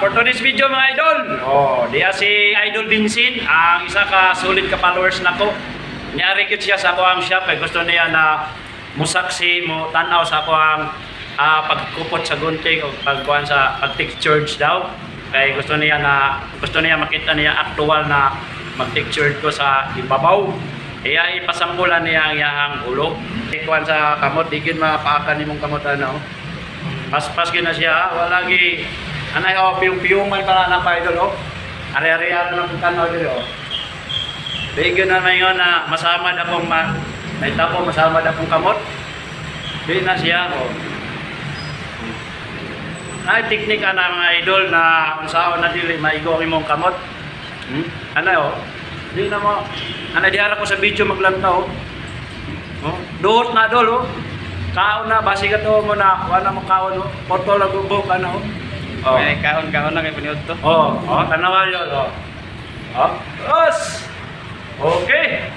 for today's video mga idol. Diya si Idol Vincent, ang isa ka solid ka followers nako. Nyari kit siya sa ako ang shop kay gusto niya na musaksi mo tanaw sa ako ang pagkupot sa gunting o pagkuan sa pag-take charge daw. Kay gusto niya makita niya actual na mag-take charge ko sa ibabaw. Kaya ipasambulan niya ang iyang ulo. Ikuan sa kamot, digin mapaakan nimong kamot ano. Pas-pas gina siya, wala gi anay piyong-piyuman para na pa idol Ari-ari ng tanaw dito Bigyan na mayon na masama na kong naitapo masama na kong kamot. Di na siya Ay teknik na mga idol na unsaon na dili maigo imong kamot. Ano di na mo ana diara ko sa video maglantaw. Duot na dol kaon na basi ka to mo na wala mo kaon porto lang bubog ano may kaon na kay paniud to tanawa yo os okay